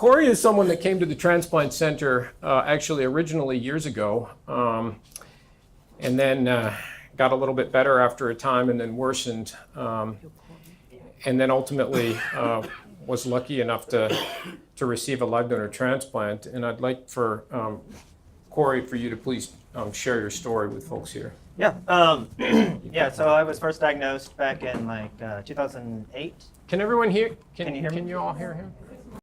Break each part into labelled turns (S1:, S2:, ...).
S1: Corey is someone that came to the Transplant Center actually originally years ago, and then got a little bit better after a time and then worsened, and then ultimately was lucky enough to receive a live donor transplant. And I'd like for Corey, for you to please share your story with folks here.
S2: Yeah. Yeah. So I was first diagnosed back in like 2008.
S1: Can everyone hear?
S2: Can you hear me?
S1: Can you all hear him?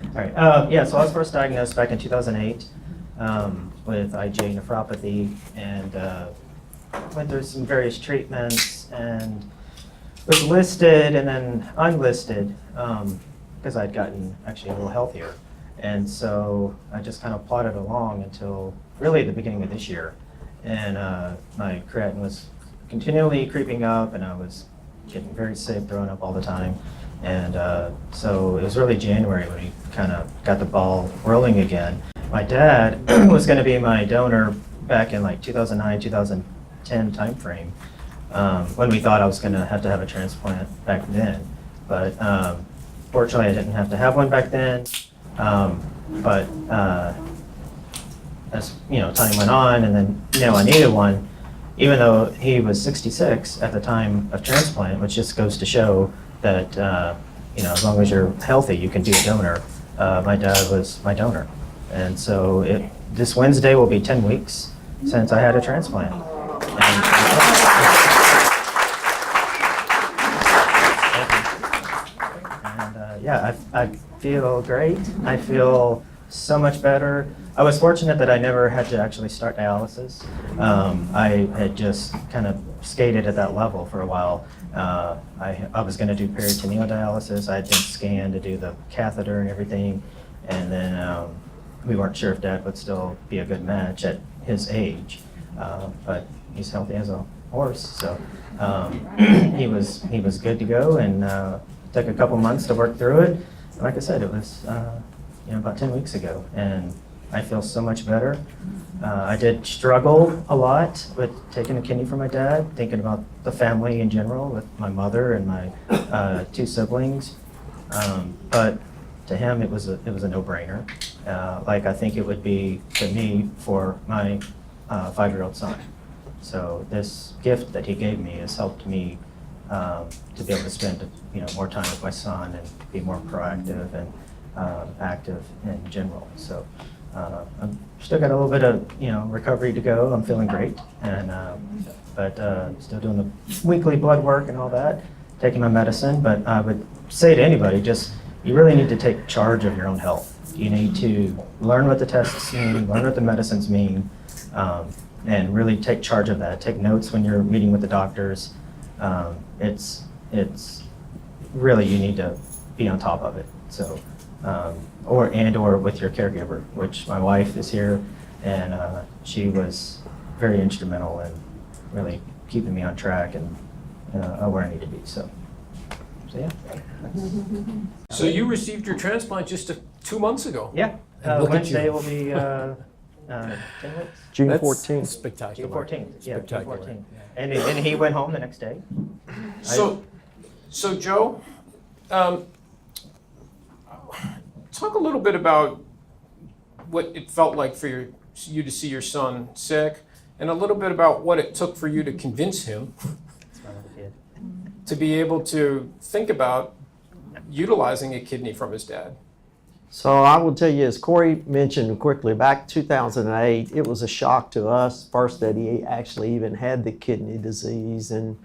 S2: All right. Yeah. So I was first diagnosed back in 2008 with IgA nephropathy, and went through some various treatments and was listed and then unlisted because I'd gotten actually a little healthier. And so I just kind of plodded along until really the beginning of this year. And my creatinine was continually creeping up, and I was getting very sick, throwing up all the time. And so it was really January when we kind of got the ball rolling again. My dad was going to be my donor back in like 2009, 2010 timeframe, when we thought I was going to have a transplant back then. But fortunately, I didn't have to have one back then. But as time went on, and then I needed one, even though he was 66 at the time of transplant, which just goes to show that as long as you're healthy, you can be a donor. My dad was my donor, and so this Wednesday will be 10 weeks since I had a transplant. I feel great. I feel so much better. I was fortunate that I never had to actually start dialysis. I had just kind of skated at that level for a while. I was going to do peritoneal dialysis. I had been scanned to do the catheter and everything, and then we weren't sure if Dad would still be a good match at his age, but he's healthy as a horse, so he was good to go, and took a couple months to work through it. Like I said, it was about 10 weeks ago, and I feel so much better. I did struggle a lot with taking a kidney from my dad, thinking about the family in general with my mother and my 2 siblings. But to him, it was a no-brainer, like I think it would be to me for my 5-year-old son. So this gift that he gave me has helped me to be able to spend more time with my son and be more proactive and active in general. So I'm still got a little bit of recovery to go. I'm feeling great, and but still doing the weekly blood work and all that, taking my medicine. But I would say to anybody, just you really need to take charge of your own health. You need to learn what the tests mean, learn what the medicines mean, and really take charge of that. Take notes when you're meeting with the doctors. It's really, you need to be on top of it. So, or with your caregiver, which my wife is here, and she was very instrumental in really keeping me on track and where I need to be. So yeah.
S1: So you received your transplant just 2 months ago.
S2: Yeah. Wednesday will be 10 weeks.
S3: June
S1: That's
S3: 14th.
S1: Spectacular.
S2: June 14th. Yeah, June
S1: Spectacular.
S2: 14th. And he went home the next day.
S1: So Joe, talk a little bit about what it felt like for you to see your son sick, and a little bit about what it took for you to convince him to be able to think about utilizing a kidney from his dad.
S3: So I will tell you, as Corey mentioned quickly, back 2008, it was a shock to us first that he actually even had the kidney disease, and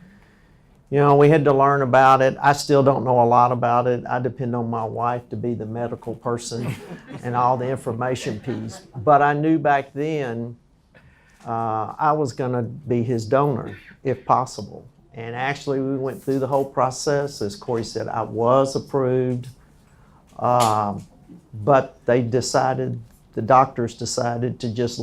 S3: we had to learn about it. I still don't know a lot about it. I depend on my wife to be the medical person and all the information piece. But I knew back then I was going to be his donor if possible. And actually we went through the whole process. As Corey said, I was approved. But the doctors decided to just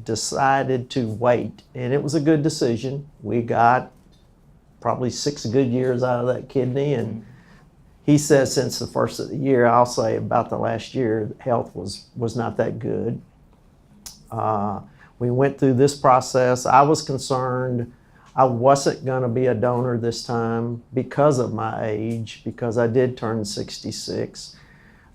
S3: decided to wait. And it was a good decision. We got probably 6 good years out of that kidney. And he says since the first of the year, I'll say about the last year, health was not that good. We went through this process. I was concerned I wasn't going to be a donor this time because of my age, because I did turn 66.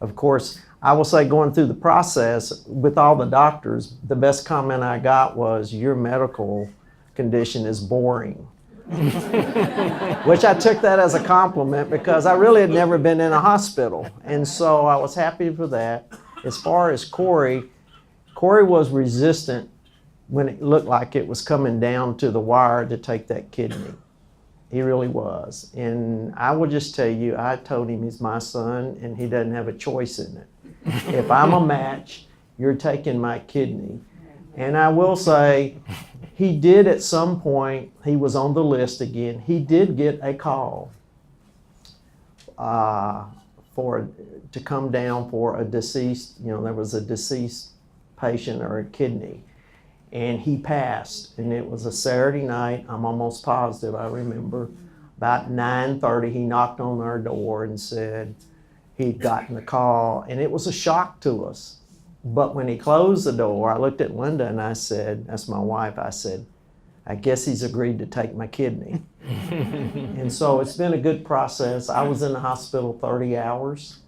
S3: Of course, I will say going through the process with all the doctors, the best comment I got was, your medical condition is boring. Which I took that as a compliment because I really had never been in a hospital. And so I was happy for that. As far as Corey was resistant when it looked like it was coming down to the wire to take that kidney. He really was. And I will just tell you, I told him he's my son and he doesn't have a choice in it. If I'm a match, you're taking my kidney. And I will say, he did at some point, he was on the list again, he did get a call to come down for a deceased, there was a deceased patient or a kidney. And he passed, and it was a Saturday night, I'm almost positive, I remember. About 9:30, he knocked on our door and said he'd gotten a call, and it was a shock to us. But when he closed the door, I looked at Linda and I said, that's my wife, I said, I guess he's agreed to take my kidney. And so it's been a good process. I was in the hospital 30 hours.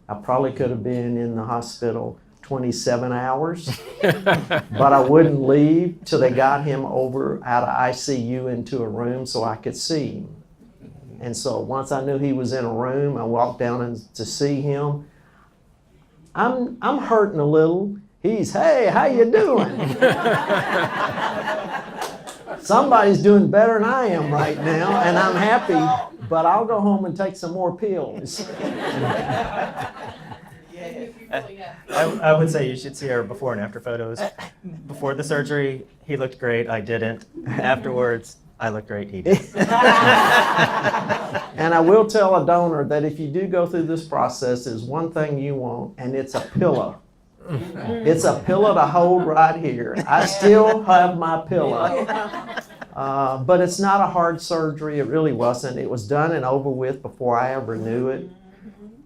S3: I probably could have been in the hospital 27 hours, but I wouldn't leave till they got him over out of ICU into a room so I could see him. And so once I knew he was in a room, I walked down to see him. I'm hurting a little. He's, hey, how you doing? Somebody's doing better than I am right now, and I'm happy, but I'll go home and take some more pills.
S2: I would say you should see our before and after photos. Before the surgery, he looked great. I didn't. Afterwards, I looked great. He did.
S3: And I will tell a donor that if you do go through this process, there's one thing you want, and it's a pillow. It's a pillow to hold right here. I still have my pillow. But it's not a hard surgery. It really wasn't. It was done and over with before I ever knew it.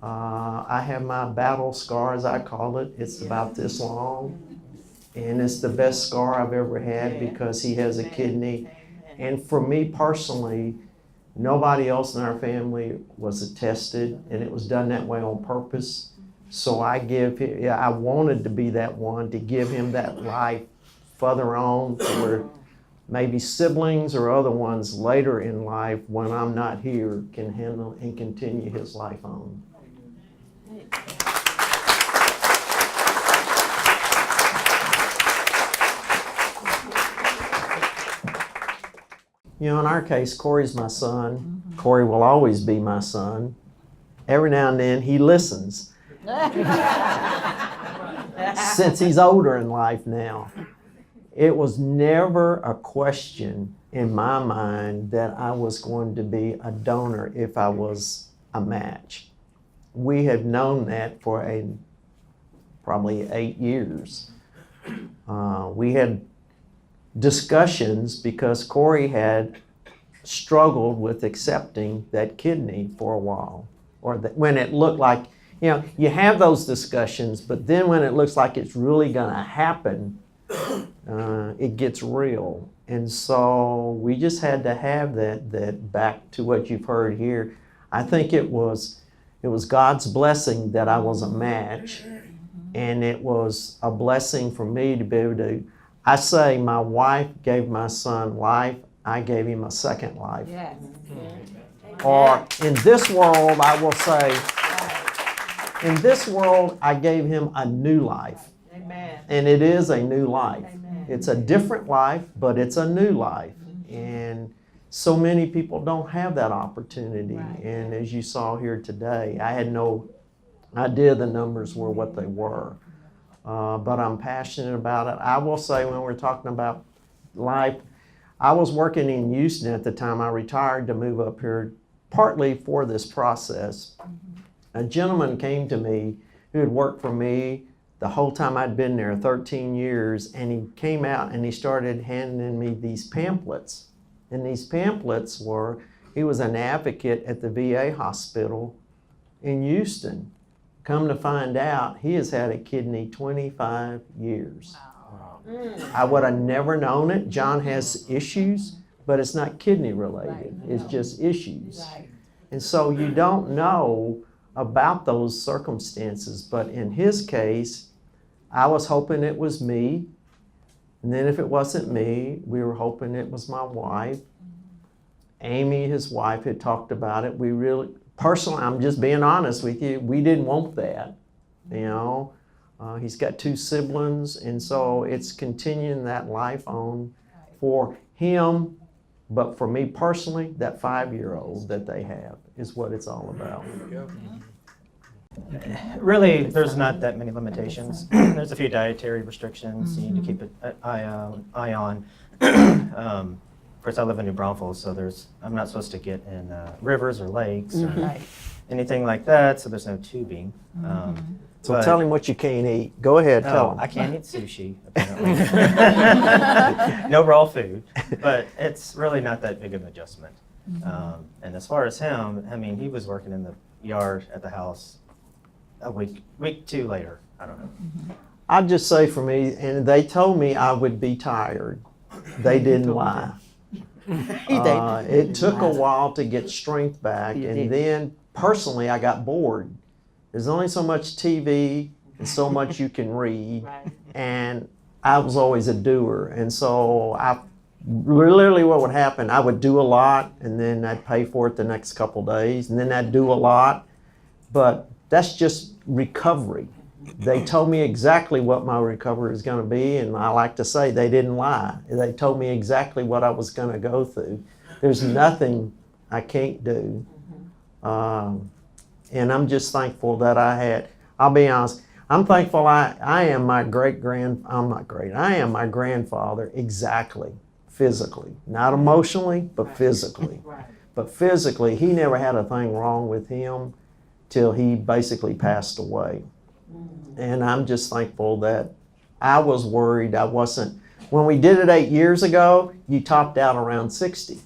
S3: I have my battle scar, as I call it. It's about this long. And it's the best scar I've ever had because he has a kidney. And for me personally, nobody else in our family was attested, and it was done that way on purpose. So I wanted to be that one to give him that life further on where maybe siblings or other ones later in life when I'm not here can handle and continue his life on. In our case, Corey's my son. Corey will always be my son. Every now and then he listens. Since he's older in life now. It was never a question in my mind that I was going to be a donor if I was a match. We had known that for probably 8 years. We had discussions because Corey had struggled with accepting that kidney for a while, or when it looked like, you have those discussions, but then when it looks like it's really going to happen, it gets real. And so we just had to have that back to what you've heard here. I think it was God's blessing that I was a match, and it was a blessing for me to be able to, I say my wife gave my son life, I gave him a second life.
S4: Yes.
S3: Or in this world, I will say, in this world, I gave him a new life.
S4: Amen.
S3: And it is a new life.
S4: Amen.
S3: It's a different life, but it's a new life. And so many people don't have that opportunity.
S4: Right.
S3: And as you saw here today, I had no idea the numbers were what they were. But I'm passionate about it. I will say, when we're talking about life, I was working in Houston at the time. I retired to move up here partly for this process. A gentleman came to me who had worked for me the whole time I'd been there, 13 years, and he came out and he started handing me these pamphlets. And these pamphlets were, he was an advocate at the VA hospital in Houston. Come to find out, he has had a kidney 25 years.
S1: Wow.
S3: I would have never known it. John has issues, but it's not kidney related. It's just issues.
S4: Right.
S3: And so you don't know about those circumstances. But in his case, I was hoping it was me. And then if it wasn't me, we were hoping it was my wife. Amy, his wife, had talked about it. We really, personally, I'm just being honest with you, we didn't want that, you know. He's got 2 siblings, and so it's continuing that life on for him. But for me personally, that 5-year-old that they have is what it's all about.
S2: Really, there's not that many limitations. There's a few dietary restrictions you need to keep an eye on. Of course, I live in New Braunfels, so I'm not supposed to get in rivers or lakes or anything like that, so there's no tubing.
S3: So tell him what you can't eat. Go ahead, tell him.
S2: I can't eat sushi, apparently. No raw food, but it's really not that big of an adjustment. And as far as him, I mean, he was working in the yard at the house a week 2 later. I don't know.
S3: I'd just say for me, and they told me I would be tired. They didn't lie. It took a while to get strength back, and then personally I got bored. There's only so much TV and so much you can read, and I was always a doer, and so literally what would happen, I would do a lot, and then I'd pay for it the next couple days, and then I'd do a lot, but that's just recovery. They told me exactly what my recovery is going to be, and I like to say they didn't lie. They told me exactly what I was going to go through. There's nothing I can't do. And I'm just thankful that I'll be honest, I'm thankful I am my I am my grandfather exactly, physically. Not emotionally, but physically. But physically, he never had a thing wrong with him till he basically passed away. And I'm just thankful that I was worried I wasn't. When we did it 8 years ago, you topped out around 60.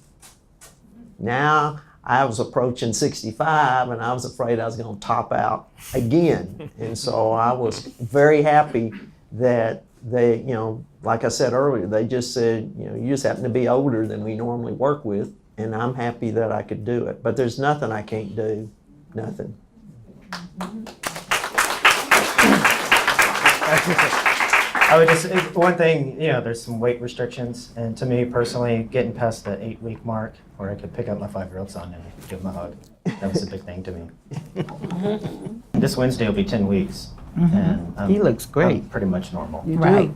S3: Now I was approaching 65, and I was afraid I was going to top out again. And so I was very happy that they, you know, like I said earlier, they just said, you know, you just happen to be older than we normally work with, and I'm happy that I could do it. But there's nothing I can't do, nothing.
S2: I would just, one thing, you know, there's some weight restrictions, and to me personally, getting past the 8-week mark where I could pick up my 5-year-old son and give him a hug, that was a big thing to me. This Wednesday will be 10 weeks, and
S4: He looks great.
S2: I'm pretty much normal.
S4: Right.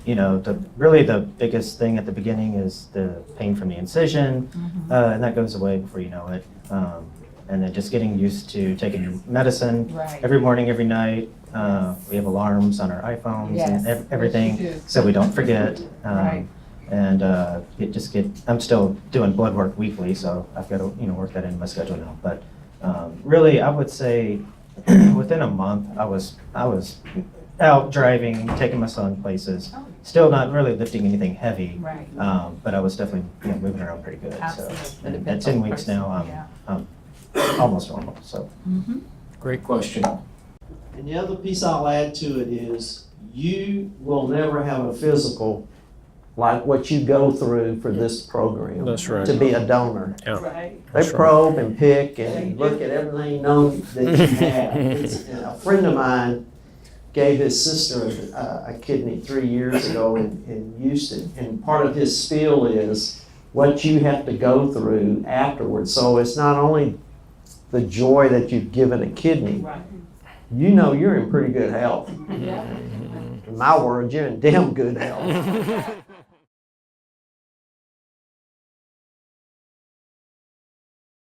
S2: You know, really the biggest thing at the beginning is the pain from the incision, and that goes away before you know it. And then just getting used to taking your medicine every morning, every night. We have alarms on our iPhones and everything, so we don't forget. And I'm still doing blood work weekly, so I've got to work that into my schedule now. But really, I would say within a month, I was out driving, taking my son places. Still not really lifting anything heavy, but I was definitely moving around pretty good. So at 10 weeks now, I'm almost normal. So
S1: Great question.
S3: And the other piece I'll add to it is you will never have a physical like what you go through for this program.
S1: That's right.
S3: To be a donor.
S1: Yeah.
S3: They probe and pick and look at everything known that you have. And a friend of mine gave his sister a kidney 3 years ago in Houston, and part of his spiel is what you have to go through afterwards. So it's not only the joy that you've given a kidney, you know you're in pretty good health. In my words, you're in damn good health.